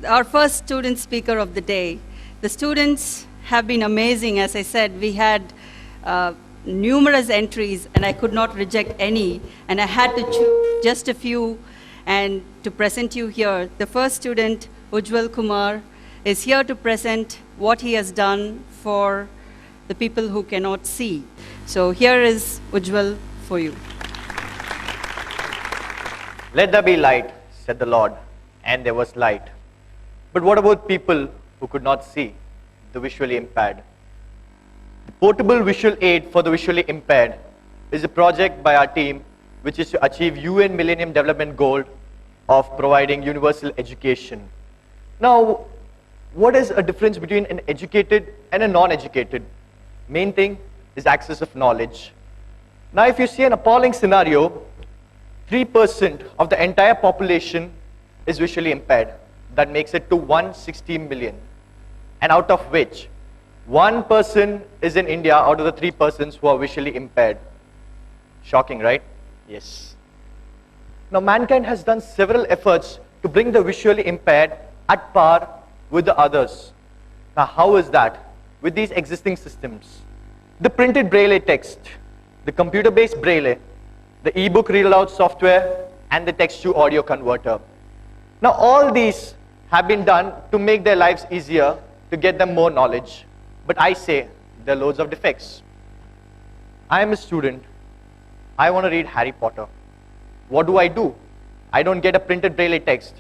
our first student speaker of the day. The students have been amazing. As I said, we had numerous entries, and I could not reject any, and I had to choose just a few and to present you here. The first student, Ujjwal Kumar, is here to present what he has done for the people who cannot see. So here is Ujjwal for you. Let there be light, said the Lord, and there was light. But what about people who could not see, the visually impaired? The portable visual aid for the visually impaired is a project by our team which is to achieve UN Millennium Development Goal of providing universal education. Now, what is a difference between an educated and a non-educated? Main thing is access of knowledge. Now, if you see an appalling scenario, 3% of the entire population is visually impaired. That makes it to 160 million. And out of which, 1 person is in India out of the 3 persons who are visually impaired. Shocking, right? Yes. Now, mankind has done several efforts to bring the visually impaired at par with the others. Now, how is that? With these existing systems. The printed braille text, the computer-based braille, the ebook read-aloud software, and the text-to-audio converter. Now, all these have been done to make their lives easier, to get them more knowledge. But I say, there are loads of defects. I am a student. I want to read Harry Potter. What do? I don't get a printed braille text.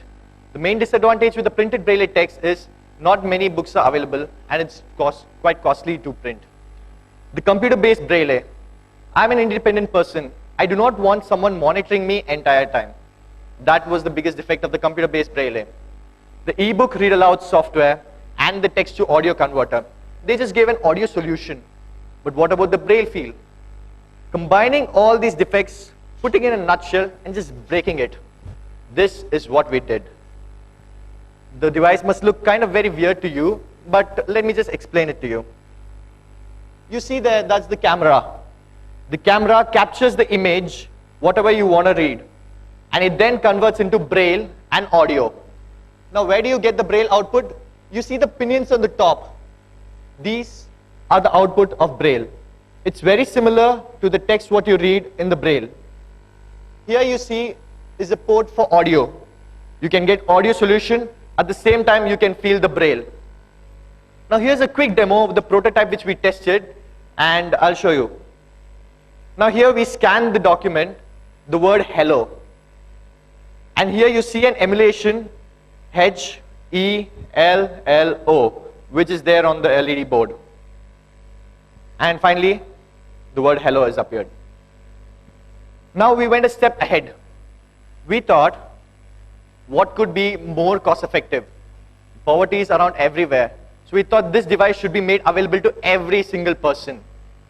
The main disadvantage with the printed braille text is not many books are available, and it's quite costly to print. The computer-based braille, I'm an independent person. I do not want someone monitoring me entire time. That was the biggest defect of the computer-based braille. The ebook read-aloud software and the text-to-audio converter, they just gave an audio solution. But what about the braille field? Combining all these defects, putting it in a nutshell, and just breaking it. This is what we did. The device must look kind of very weird to you, but let me just explain it to you. You see there, that's the camera. The camera captures the image, whatever you want to read, and it then converts into braille and audio. Now, where do you get the braille output? You see the pinions on the top. These are the output of braille. It's very similar to the text what you read in the braille. Here you see is a port for audio. You can get audio solution. At the same time, you can feel the braille. Now, here's a quick demo of the prototype which we tested, and I'll show you. Now, here we scan the document, the word hello. And here you see an emulation, H-E-L-L-O, which is there on the LED board. And finally, the word hello has appeared. Now, we went a step ahead. We thought, what could be more cost effective? Poverty is around everywhere. So we thought this device should be made available to every single person.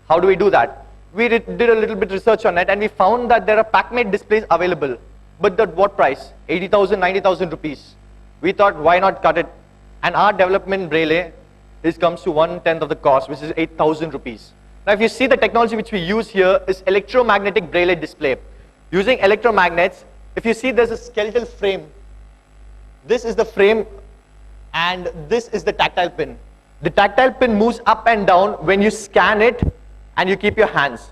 How do we do that? We did a little bit research on it, and we found that there are pack-made displays available. But at what price? 80,000, 90,000 rupees. We thought, why not cut it? And our development braille comes to 1/10 of the cost, which is 8,000 rupees. Now, if you see the technology which we use here is electromagnetic braille display. Using electromagnets, if you see there's a skeletal frame. This is the frame, and this is the tactile pin. The tactile pin moves up and down when you scan it and you keep your hands.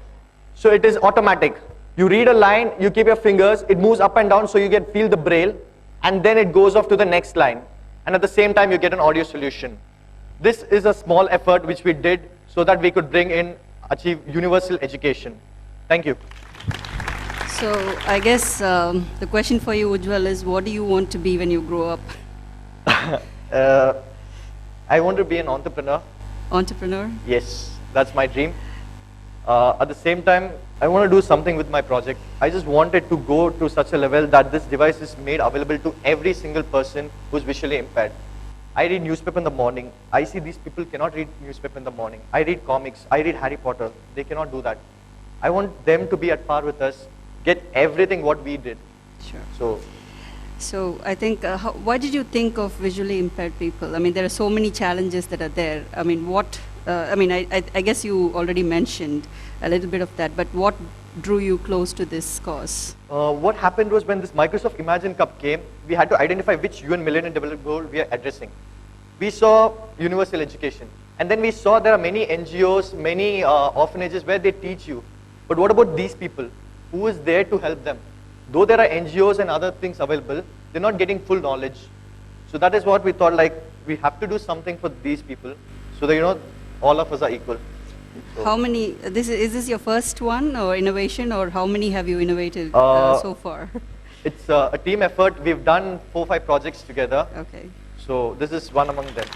So it is automatic. You read a line, you keep your fingers, it moves up and down so you can feel the braille, and then it goes off to the next line. And at the same time, you get an audio solution. This is a small effort which we did so that we could achieve universal education. Thank you. So I guess the question for you, Ujjwal, is what do you want to be when you grow up? I want to be an entrepreneur. Entrepreneur? Yes, that's my dream. At the same time, I want to do something with my project. I just wanted to go to such a level that this device is made available to every single person who's visually impaired. I read newspaper in the morning. I see these people cannot read newspaper in the morning. I read comics. I read Harry Potter. They cannot do that. I want them to be at par with us, get everything what we did. Sure. So I think, why did you think of visually impaired people? I mean, there are so many challenges that are there. I mean, I guess you already mentioned a little bit of that, but what drew you close to this cause? What happened was when this Microsoft Imagine Cup came, we had to identify which UN Millennium Development Goal we are addressing. We saw universal education. And then we saw there are many NGOs, many orphanages where they teach you. But what about these people? Who is there to help them? Though there are NGOs and other things available, they're not getting full knowledge. So that is what we thought, like, we have to do something for these people so that, you know, all of us are equal. So, How many, is this your first one or innovation, or how many have you innovated so far? it's a team effort. We've done 4 or 5 projects together. Okay. So this is one among them.